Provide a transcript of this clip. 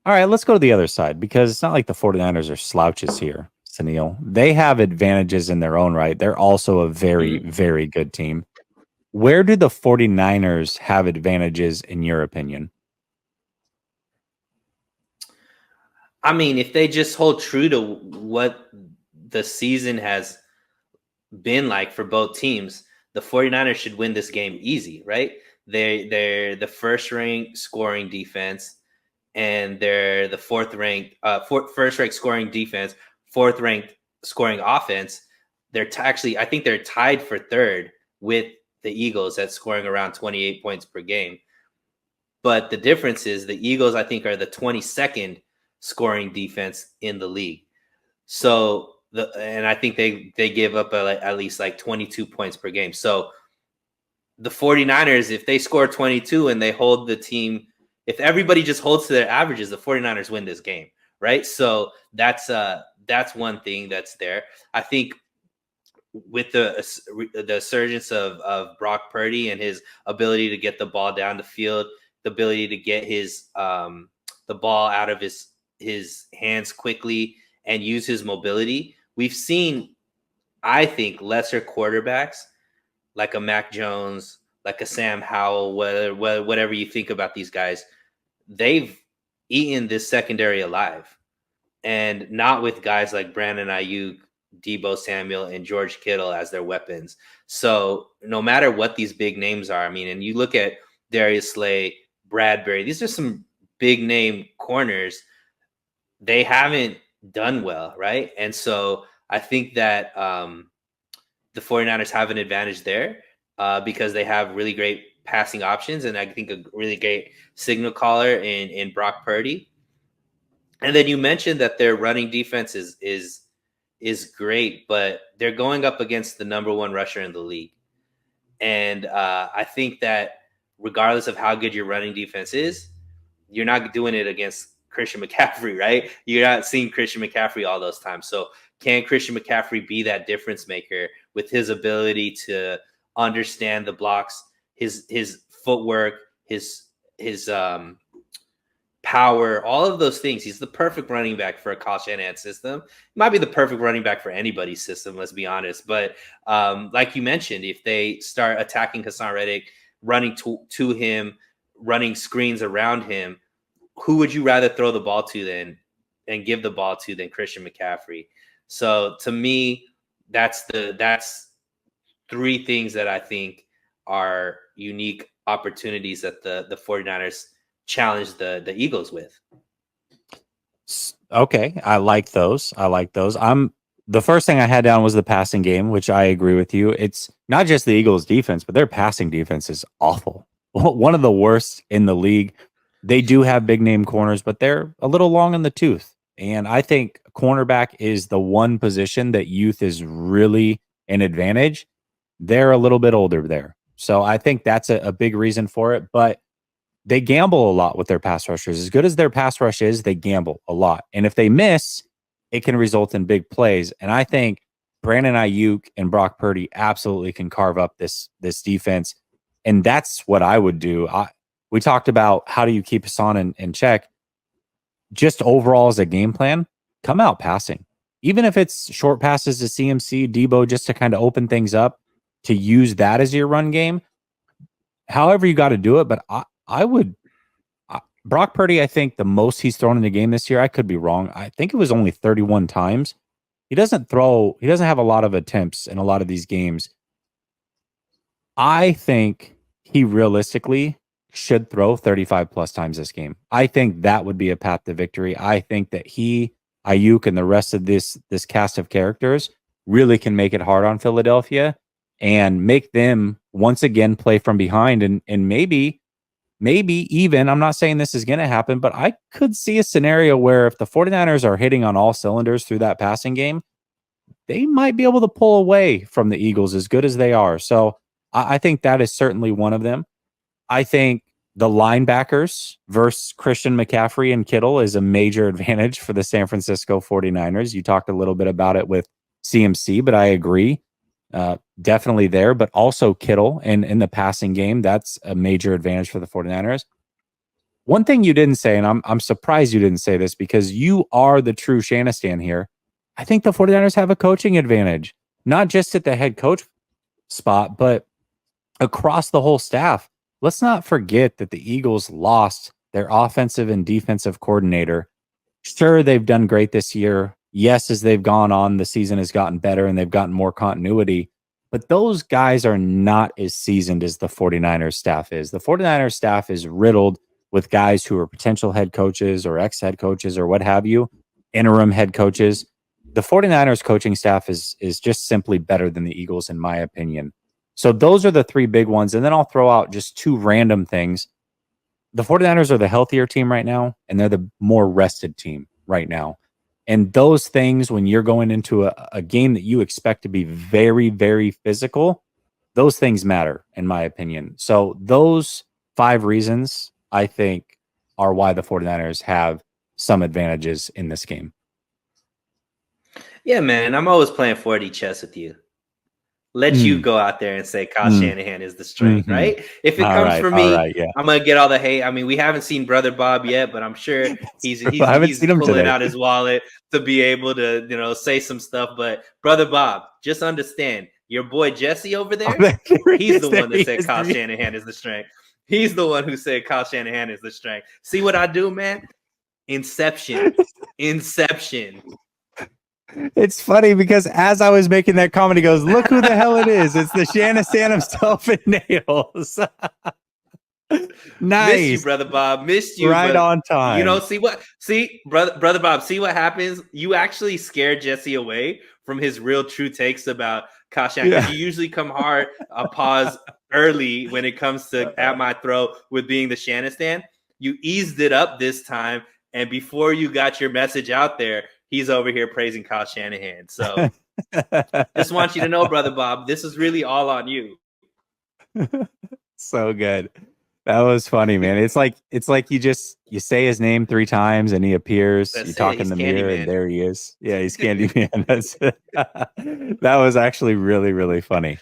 All right, let's go to the other side because it's not like the 49ers are slouches here, Sunil. They have advantages in their own right. They're also a very, Mhm. very good team. Where do the 49ers have advantages in your opinion? I mean, if they just hold true to what the season has been like for both teams, the 49ers should win this game easy, right? They're the first ranked scoring defense, and they're the first ranked scoring defense, fourth ranked scoring offense. Actually, I think they're tied for third with the Eagles at scoring around 28 points per game. But the difference is the Eagles, I think, are the 22nd scoring defense in the league. So and I think they give up at least like 22 points per game. So the 49ers, if they score 22 and they hold the team, if everybody just holds to their averages, the 49ers win this game, right? So that's one thing that's there. I think with the surgence of Brock Purdy and his ability to get the ball down the field, the ability to get his the ball out of his hands quickly and use his mobility, we've seen, I think, lesser quarterbacks like a Mac Jones, like a Sam Howell, whatever you think about these guys, they've eaten this secondary alive, and not with guys like Brandon Ayuk, Debo Samuel, and George Kittle as their weapons. So no matter what these big names are, I mean, and you look at Darius Slay, Bradbury, these are some big name corners. They haven't done well, right? And so I think that the 49ers have an advantage there because they have really great passing options, and I think a really great signal caller in Brock Purdy. And then you mentioned that their running defense is great, but they're going up against the number one rusher in the league. And I think that regardless of how good your running defense is, you're not doing it against Christian McCaffrey, right? You're not seeing Christian McCaffrey all those times. So can Christian McCaffrey be that difference maker with his ability to understand the blocks, his footwork, his power, all of those things? He's the perfect running back for a Kyle Shanahan system. He might be the perfect running back for anybody's system, let's be honest. But like you mentioned, if they start attacking Hassan Reddick, running to him, running screens around him, who would you rather throw the ball to and give the ball to than Christian McCaffrey? So to me, that's three things that I think are unique opportunities that the 49ers challenge the Eagles with. Okay, I like those. I like those. I'm the first thing I had down was the passing game, which I agree with you. It's not just the Eagles defense, but their passing defense is awful. One of the worst in the league. They do have big name corners, but they're a little long in the tooth. And I think cornerback is the one position that youth is really an advantage. They're a little bit older there. So I think that's a big reason for it. But they gamble a lot with their pass rushers. As good as their pass rush is, they gamble a lot. And if they miss, it can result in big plays. And I think Brandon Ayuk and Brock Purdy absolutely can carve up this defense. And that's what I would do. We talked about how do you keep Hassan in check. Just overall as a game plan, come out passing. Even if it's short passes to CMC, Debo, just to kind of open things up, to use that as your run game. However you got to do it, but I would Brock Purdy, I think the most he's thrown in the game this year, I could be wrong. I think it was only 31 times. He doesn't have a lot of attempts in a lot of these games. I think he realistically should throw 35 plus times this game. I think that would be a path to victory. I think that he, Ayuk, and the rest of this cast of characters really can make it hard on Philadelphia and make them once again play from behind and maybe even, I'm not saying this is going to happen, but I could see a scenario where if the 49ers are hitting on all cylinders through that passing game, they might be able to pull away from the Eagles as good as they are. So I think that is certainly one of them. I think the linebackers versus Christian McCaffrey and Kittle is a major advantage for the San Francisco 49ers. You talked a little bit about it with CMC, but I agree. Definitely there, but also Kittle in the passing game. That's a major advantage for the 49ers. One thing you didn't say, and I'm surprised you didn't say this because you are the true Shanistan here. I think the 49ers have a coaching advantage, not just at the head coach spot, but across the whole staff. Let's not forget that the Eagles lost their offensive and defensive coordinator. Sure, they've done great this year. Yes, as they've gone on, the season has gotten better and they've gotten more continuity. But those guys are not as seasoned as the 49ers staff is. The 49ers staff is riddled with guys who are potential head coaches or ex head coaches or what have you, interim head coaches. The 49ers coaching staff is just simply better than the Eagles, in my opinion. So those are the three big ones. And then I'll throw out just two random things. The 49ers are the healthier team right now, and they're the more rested team right now. And those things, when you're going into a game that you expect to be very, very physical, those things matter, in my opinion. So those 5 reasons, I think, are why the 49ers have some advantages in this game. Yeah, man, I'm always playing 4D chess with you. Let you go out there and say Kyle Shanahan is the strength, right? If it comes from me, yeah. I'm gonna get all the hate. I mean, we haven't seen Brother Bob yet, but I'm sure he's I haven't seen him pulling today. out his wallet to be able to say some stuff. But Brother Bob, just understand your boy Jesse over there. He's the one that said Kyle Shanahan is the strength. He's the one who said Kyle Shanahan is the strength. See what I do, man? Inception. It's funny because as I was making that comment, he goes, "Look who the hell it is! It's the Shanistan himself in nails." Nice, missed you, Brother Bob. Missed you, right on time. You know, brother Bob. See what happens. You actually scared Jesse away from his real true takes about Kyle Shanahan. You usually come hard, pause early when it comes to at my throat with being the Shanistan. You eased it up this time, and before you got your message out there, he's over here praising Kyle Shanahan. So just want you to know, Brother Bob, this is really all on you. So good. That was funny, man. It's like you say his name 3 times and he appears. You talk in the mirror and there he is. Yeah, he's Candyman. That was actually really, really funny.